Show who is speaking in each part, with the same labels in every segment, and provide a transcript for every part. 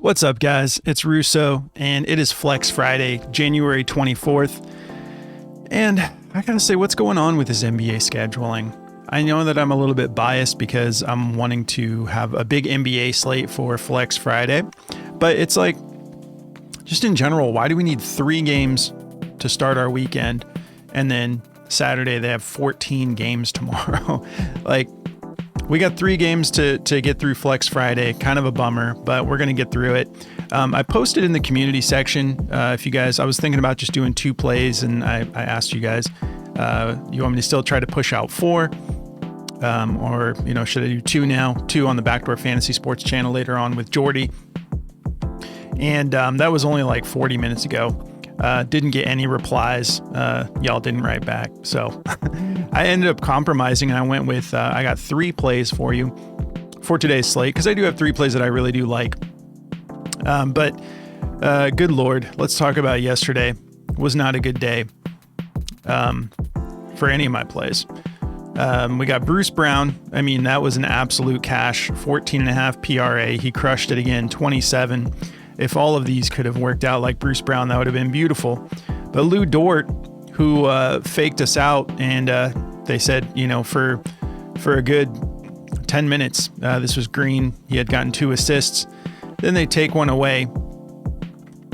Speaker 1: What's up, guys? It's Russo, and it is Flex Friday, January 24th. And I gotta say, what's going on with this NBA scheduling? I know that I'm a little bit biased because I'm wanting to have a big NBA slate for Flex Friday, but it's like, just in general, why do we need 3 games to start our weekend, and then Saturday they have 14 games tomorrow? Like, we got 3 games to get through Flex Friday. Kind of a bummer, but we're going to get through it. I posted in the community section, if you guys, I was thinking about just doing 2 plays, and I asked you guys, you want me to still try to push out 4? Or, should I do 2 now? 2 on the Backdoor Fantasy Sports channel later on with Jordy. And that was only like 40 minutes ago. Didn't get any replies. Y'all didn't write back. So I ended up compromising, and I went with, I got 3 plays for you for today's slate, because I do have 3 plays that I really do like. But good Lord, let's talk about yesterday. Was not a good day for any of my plays. We got Bruce Brown. I mean, that was an absolute cash, 14.5 PRA. He crushed it again, 27. If all of these could have worked out like Bruce Brown, that would have been beautiful. But Lou Dort, who faked us out, and they said, for a good 10 minutes, this was green. He had gotten 2 assists. Then they take one away.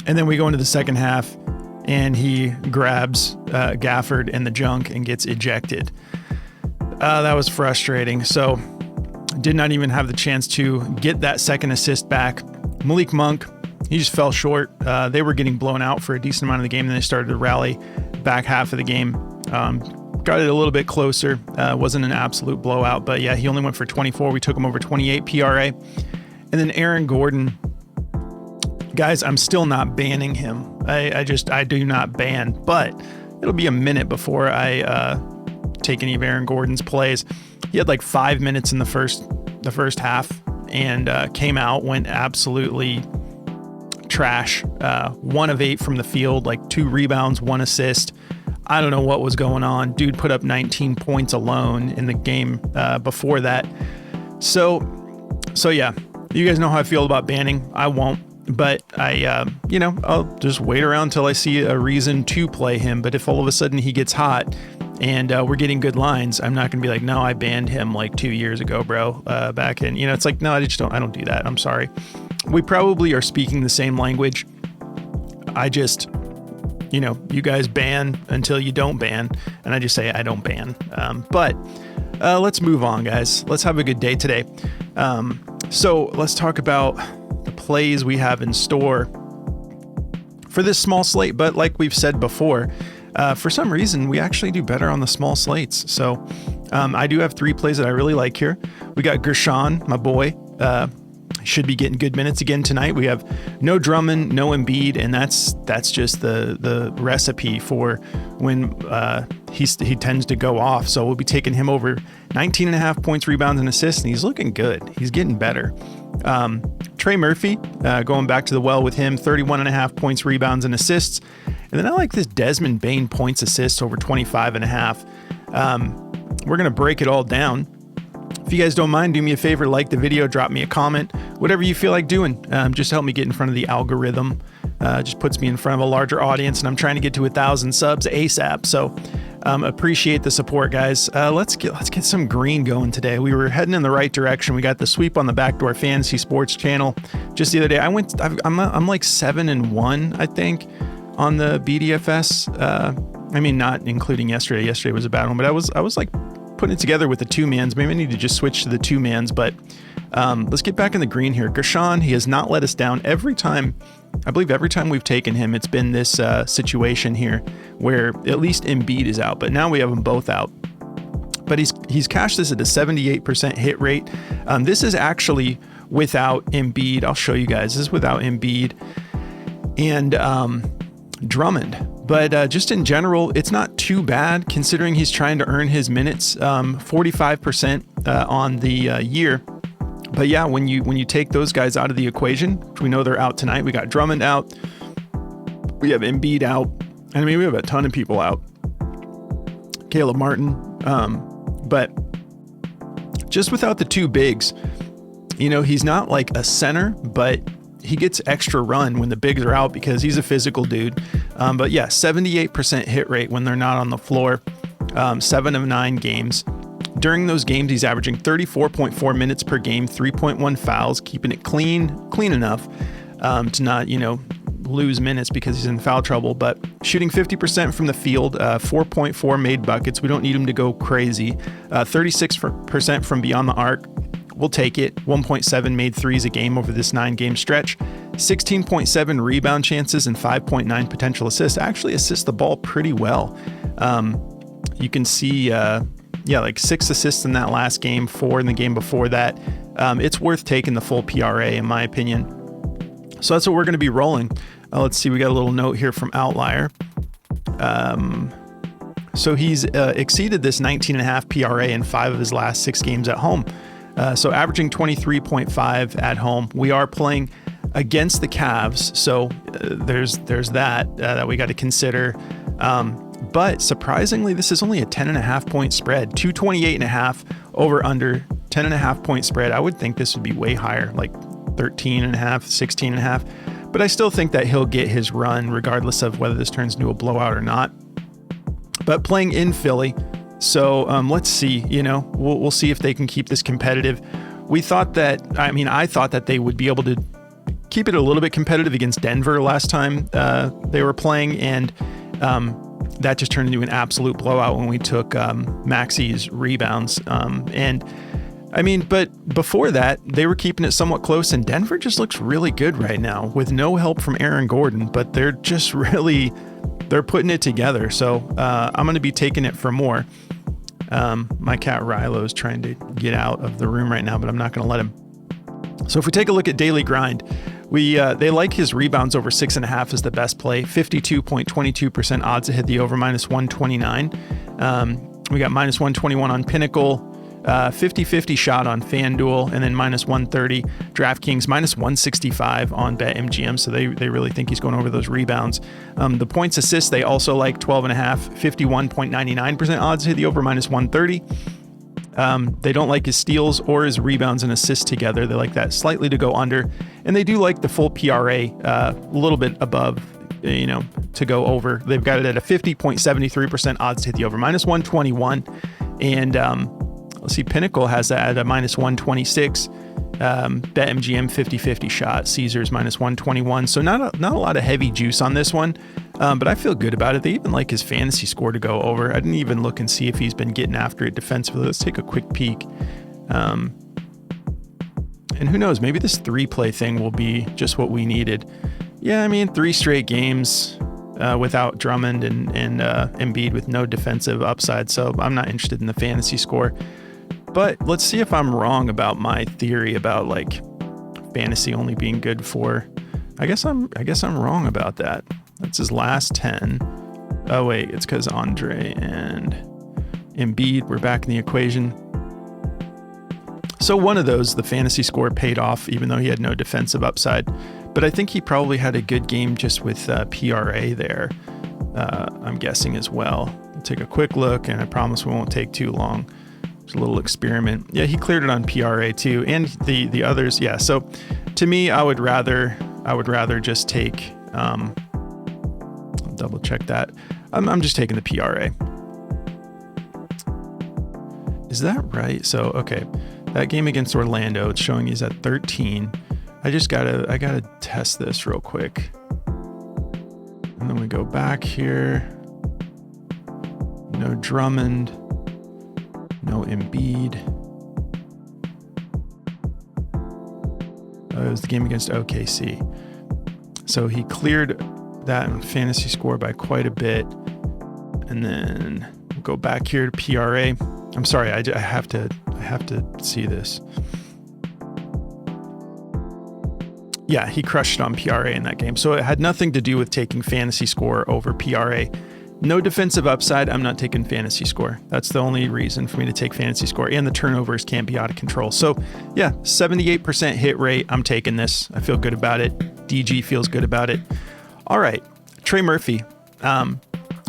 Speaker 1: And then we go into the second half, and he grabs Gafford in the junk and gets ejected. That was frustrating. So did not even have the chance to get that second assist back. Malik Monk, he just fell short. They were getting blown out for a decent amount of the game, and then they started to rally back half of the game. Got it a little bit closer. Wasn't an absolute blowout, but yeah, he only went for 24. We took him over 28 PRA. And then Aaron Gordon. Guys, I'm still not banning him. I do not ban, but it'll be a minute before I take any of Aaron Gordon's plays. He had like 5 minutes in the first half, and came out, went absolutely trash. 1 of 8 from the field, like 2 rebounds, 1 assist. I don't know what was going on. Dude put up 19 points alone in the game before that. So yeah, you guys know how I feel about banning. I won't, but I'll just wait around until I see a reason to play him. But if all of a sudden he gets hot and we're getting good lines, I'm not going to be like, no, I banned him like 2 years ago, bro. Back in, it's like, no, I don't do that. I'm sorry. We probably are speaking the same language. I just, you guys ban until you don't ban, and I just say I don't ban. But let's move on, guys. Let's have a good day today. So let's talk about the plays we have in store for this small slate. But like we've said before, for some reason, we actually do better on the small slates. So I do have 3 plays that I really like here. We got Guerschon, my boy. Should be getting good minutes again tonight. We have no Drummond, no Embiid, and that's just the recipe for when he tends to go off. So we'll be taking him over 19.5 points, rebounds, and assists, and he's looking good. He's getting better. Trey Murphy, going back to the well with him, 31.5 points, rebounds, and assists. And then I like this Desmond Bane points, assists over 25.5. We're going to break it all down. If you guys don't mind, do me a favor, like the video, drop me a comment, whatever you feel like doing. Just help me get in front of the algorithm. Just puts me in front of a larger audience, and I'm trying to get to 1,000 subs ASAP. So appreciate the support, guys. Let's get some green going today. We were heading in the right direction. We got the sweep on the Backdoor Fantasy Sports channel just the other day. I'm like 7-1, I think, on the BDFS. I mean, not including yesterday. Yesterday was a bad one, but I was like putting it together with the 2-mans. Maybe I need to just switch to the 2-mans, but let's get back in the green here. Guerschon, he has not let us down. I believe every time we've taken him, it's been this situation here where at least Embiid is out, but now we have them both out. But he's cashed this at a 78% hit rate. This is actually without Embiid. I'll show you guys. This is without Embiid and Drummond. But just in general, it's not too bad considering he's trying to earn his minutes, 45% on the year. But yeah, when you take those guys out of the equation, which we know they're out tonight, we got Drummond out, we have Embiid out, and I mean, we have a ton of people out. Caleb Martin, but just without the 2 bigs, he's not like a center, but he gets extra run when the bigs are out because he's a physical dude. But yeah, 78% hit rate when they're not on the floor. 7 of 9 games. During those games, he's averaging 34.4 minutes per game, 3.1 fouls, keeping it clean enough to not, lose minutes because he's in foul trouble, but shooting 50% from the field, 4.4 made buckets. We don't need him to go crazy. 36% from beyond the arc. We'll take it. 1.7 made threes a game over this 9-game stretch. 16.7 rebound chances and 5.9 potential assists. Actually assists the ball pretty well. You can see, like 6 assists in that last game, 4 in the game before that. It's worth taking the full PRA in my opinion. So that's what we're going to be rolling. Let's see, we got a little note here from Outlier. So he's exceeded this 19.5 PRA in 5 of his last 6 games at home. So averaging 23.5 at home. We are playing against the Cavs, so there's that we got to consider. But surprisingly, this is only a 10.5 point spread, 228.5 over under 10.5 point spread. I would think this would be way higher, like 13.5, 16.5. But I still think that he'll get his run regardless of whether this turns into a blowout or not. But playing in Philly, so let's see, we'll see if they can keep this competitive. I thought that they would be able to keep it a little bit competitive against Denver last time they were playing, and that just turned into an absolute blowout when we took Maxi's rebounds. But before that, they were keeping it somewhat close, and Denver just looks really good right now with no help from Aaron Gordon, but they're just they're putting it together. So I'm going to be taking it for more. My cat Rilo is trying to get out of the room right now, but I'm not going to let him. So if we take a look at Daily Grind, they like his rebounds over 6.5 as the best play, 52.22% odds to hit the over, -129. We got -121 on Pinnacle, 50-50 shot on FanDuel, and then -130 DraftKings, -165 on BetMGM. So they really think he's going over those rebounds. The points assists, they also like 12.5, 51.99% odds to hit the over, -130. They don't like his steals or his rebounds and assists together. They like that slightly to go under. And they do like the full PRA a little bit above, to go over. They've got it at a 50.73% odds to hit the over, -121. And let's see, Pinnacle has that at a -126. BetMGM 50-50 shot, Caesars -121. So not a lot of heavy juice on this one, but I feel good about it. They even like his fantasy score to go over. I didn't even look and see if he's been getting after it defensively. Let's take a quick peek. And who knows, maybe this 3-play thing will be just what we needed. Yeah, 3 straight games without Drummond and Embiid with no defensive upside, so I'm not interested in the fantasy score. But let's see if I'm wrong about my theory about like fantasy only being good for. I guess I'm wrong about that. That's his last 10. Oh wait, it's because Andre and Embiid were back in the equation. So one of those, the fantasy score paid off, even though he had no defensive upside. But I think he probably had a good game just with PRA there. I'm guessing as well. We'll take a quick look, and I promise we won't take too long. A little experiment. Yeah, he cleared it on PRA too, and the others. Yeah, so to me, I would rather just take. Double check that. I'm just taking the PRA. Is that right? So okay, that game against Orlando, it's showing he's at 13. I gotta test this real quick, and then we go back here. No Drummond. No Embiid. It was the game against OKC. So he cleared that fantasy score by quite a bit. And then we'll go back here to PRA. I'm sorry, I have to see this. Yeah, he crushed on PRA in that game. So it had nothing to do with taking fantasy score over PRA. No defensive upside, I'm not taking fantasy score. That's the only reason for me to take fantasy score. And the turnovers can't be out of control. So yeah, 78% hit rate. I'm taking this. I feel good about it. DG feels good about it. All right, Trey Murphy.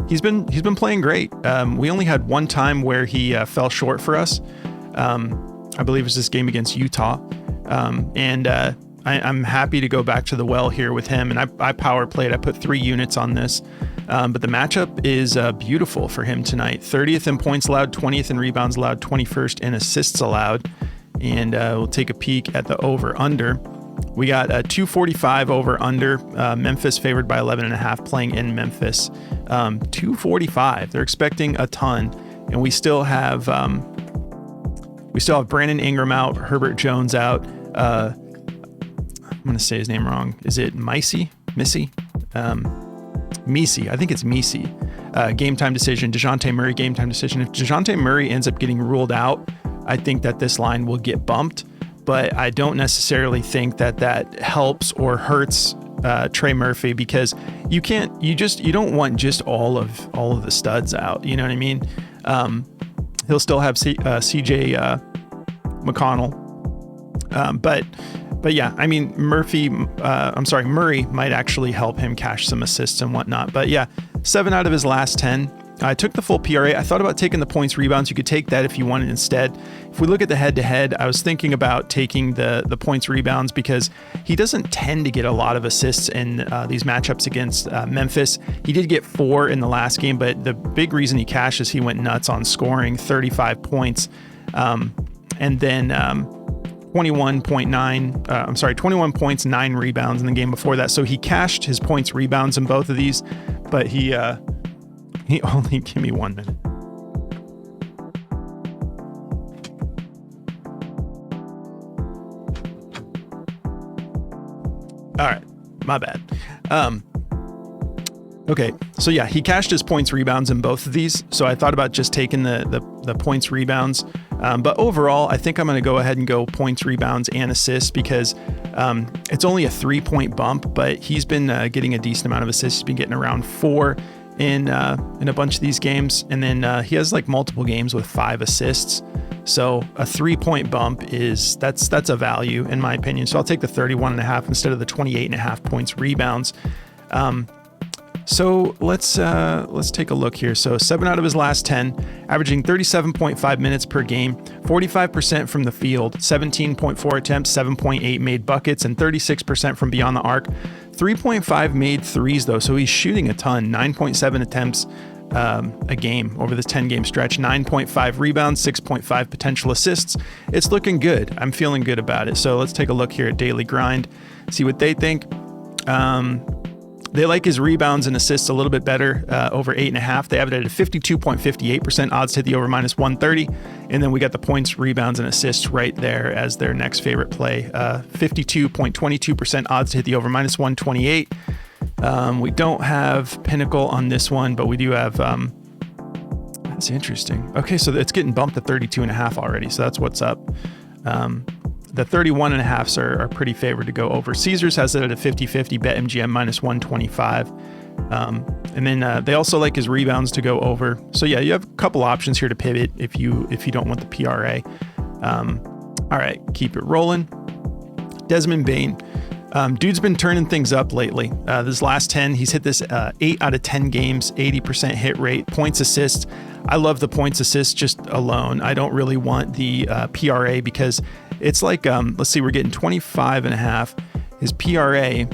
Speaker 1: He's been playing great. We only had one time where he fell short for us. I believe it was this game against Utah. And I'm happy to go back to the well here with him. And I power played. I put 3 units on this. But the matchup is beautiful for him tonight. 30th in points allowed, 20th in rebounds allowed, 21st in assists allowed. And we'll take a peek at the over-under. We got a 245 over-under. Memphis favored by 11.5 playing in Memphis. 245. They're expecting a ton. And we still have Brandon Ingram out, Herbert Jones out. I'm going to say his name wrong. Is it Missy? Misi. I think it's Misi. Game time decision. DeJounte Murray game time decision. If DeJounte Murray ends up getting ruled out, I think that this line will get bumped. But I don't necessarily think that helps or hurts Trey Murphy, because you don't want just all of the studs out. You know what I mean? He'll still have CJ McConnell. But yeah, I mean, Murray might actually help him cash some assists and whatnot. But yeah, 7 out of his last 10. I took the full PRA. I thought about taking the points rebounds. You could take that if you wanted instead. If we look at the head-to-head, I was thinking about taking the points rebounds because he doesn't tend to get a lot of assists in these matchups against Memphis. He did get 4 in the last game, but the big reason he cashed is he went nuts on scoring 35 points. And then 21 points, 9 rebounds in the game before that. So he cashed his points rebounds in both of these, but he only, give me 1 minute. All right, my bad. Okay, so yeah, he cashed his points rebounds in both of these. So I thought about just taking the points rebounds. But overall, I think I'm going to go ahead and go points, rebounds, and assists because it's only a 3-point bump, but he's been getting a decent amount of assists. He's been getting around 4 in a bunch of these games. And then he has like multiple games with 5 assists. So a 3-point bump that's a value in my opinion. So I'll take the 31.5 instead of the 28.5 points rebounds. So let's take a look here. So 7 out of his last 10, averaging 37.5 minutes per game, 45% from the field, 17.4 attempts, 7.8 made buckets, and 36% from beyond the arc. 3.5 made threes though, so he's shooting a ton. 9.7 attempts a game over this 10-game stretch, 9.5 rebounds, 6.5 potential assists. It's looking good. I'm feeling good about it. So let's take a look here at Daily Grind, see what they think. They like his rebounds and assists a little bit better, over 8.5. They have it at a 52.58% odds to hit the over minus 130. And then we got the points, rebounds, and assists right there as their next favorite play. 52.22% odds to hit the over minus 128. We don't have Pinnacle on this one, but we do have, that's interesting. Okay, so it's getting bumped to 32.5 already. So that's what's up. The 31.5s are pretty favored to go over. Caesars has it at a 50-50, BetMGM minus 125. And then they also like his rebounds to go over. So yeah, you have a couple options here to pivot if you don't want the PRA. All right, keep it rolling. Desmond Bane. Dude's been turning things up lately. This last 10, he's hit this 8 out of 10 games, 80% hit rate, points assists. I love the points assists just alone. I don't really want the PRA because it's like, let's see, we're getting 25.5. His PRA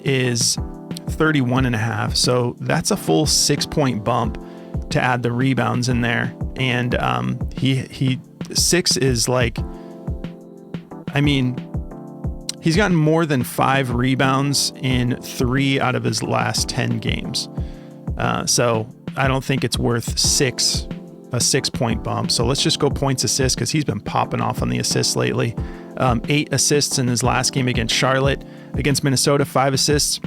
Speaker 1: is 31.5. So that's a full 6-point bump to add the rebounds in there. And he 6 is like, I mean, he's gotten more than 5 rebounds in 3 out of his last 10 games. So I don't think it's worth a 6-point bump. So let's just go points assists because he's been popping off on the assists lately. 8 assists in his last game against Charlotte. Against Minnesota, 5 assists.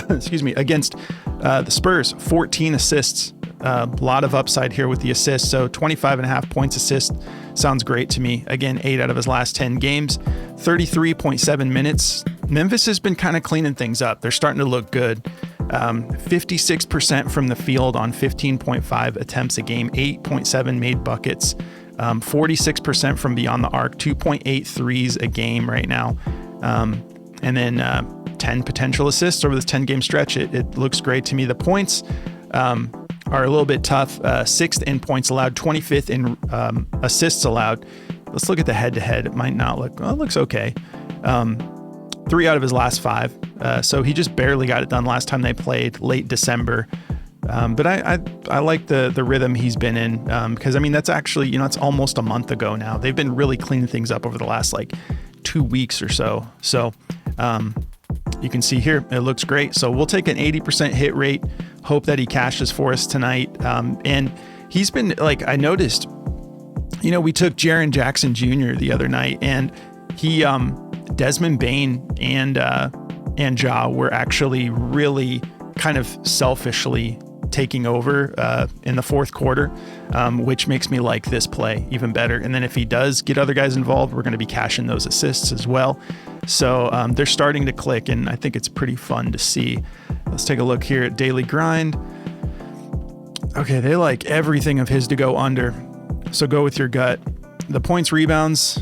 Speaker 1: Excuse me. Against the Spurs, 14 assists. A lot of upside here with the assists. So 25.5 points assist sounds great to me. Again, 8 out of his last 10 games, 33.7 minutes. Memphis has been kind of cleaning things up. They're starting to look good. 56% from the field on 15.5 attempts a game, 8.7 made buckets, 46% from beyond the arc, 2.8 threes a game right now. And then 10 potential assists over this 10-game stretch. It looks great to me. The points are a little bit tough. 6th in points allowed, 25th in assists allowed. Let's look at the head-to-head. It might not look, well, it looks okay. 3 out of his last 5. So he just barely got it done last time they played, late December. But I like the rhythm he's been in, because I mean, that's actually, you know, it's almost a month ago now. They've been really cleaning things up over the last like 2 weeks or so. So you can see here, it looks great. So we'll take an 80% hit rate, hope that he cashes for us tonight. And he's been, like, I noticed, you know, we took Jaren Jackson Jr. the other night, and he, Desmond Bane and Ja were actually really kind of selfishly taking over in the fourth quarter, which makes me like this play even better. And then if he does get other guys involved, we're going to be cashing those assists as well. So they're starting to click, and I think it's pretty fun to see. Let's take a look here at Daily Grind. Okay, they like everything of his to go under, so go with your gut. The points, rebounds,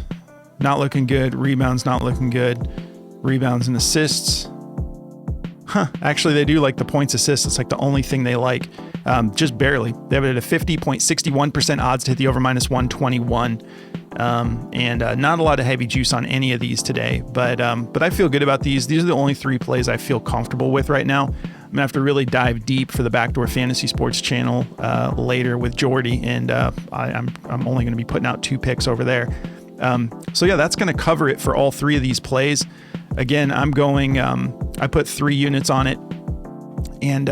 Speaker 1: not looking good. Rebounds, not looking good. Rebounds and assists. Actually, they do like the points, assists. It's like the only thing they like, just barely. They have it at a 50.61% odds to hit the over -121. And not a lot of heavy juice on any of these today, but I feel good about these. These are the only 3 plays I feel comfortable with right now. I'm gonna have to really dive deep for the Backdoor Fantasy Sports channel later with Jordy, and I'm only gonna be putting out 2 picks over there. So yeah, that's gonna cover it for all 3 of these plays. Again, I'm going, I put 3 units on it, and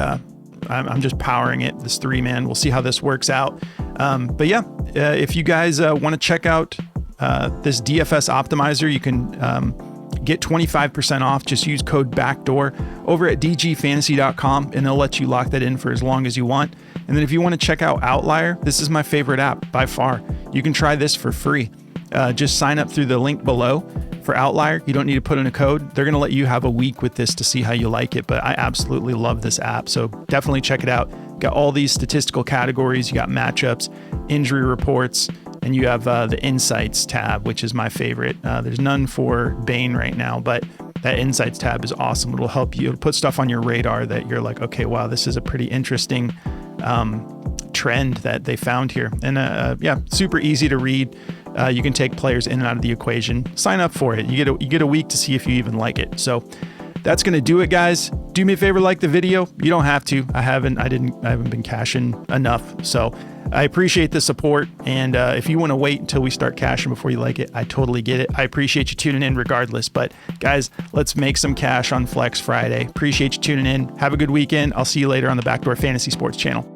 Speaker 1: I'm just powering it, this 3-man. We'll see how this works out. But yeah, if you guys want to check out this DFS optimizer, you can get 25% off. Just use code BACKDOOR over at dgfantasy.com, and they'll let you lock that in for as long as you want. And then if you want to check out Outlier, this is my favorite app by far. You can try this for free. Just sign up through the link below for Outlier. You don't need to put in a code. They're going to let you have a week with this to see how you like it, but I absolutely love this app. So definitely check it out. Got all these statistical categories. You got matchups, injury reports, and you have the insights tab, which is my favorite. There's none for Bane right now, but that insights tab is awesome. It'll help you. It'll put stuff on your radar that you're like, okay, wow, this is a pretty interesting trend that they found here. And yeah, super easy to read. You can take players in and out of the equation. Sign up for it. You get a week to see if you even like it. So that's going to do it, guys. Do me a favor, like the video. You don't have to. I haven't been cashing enough. So I appreciate the support. And if you want to wait until we start cashing before you like it, I totally get it. I appreciate you tuning in regardless. But guys, let's make some cash on Flex Friday. Appreciate you tuning in. Have a good weekend. I'll see you later on the Backdoor Fantasy Sports channel.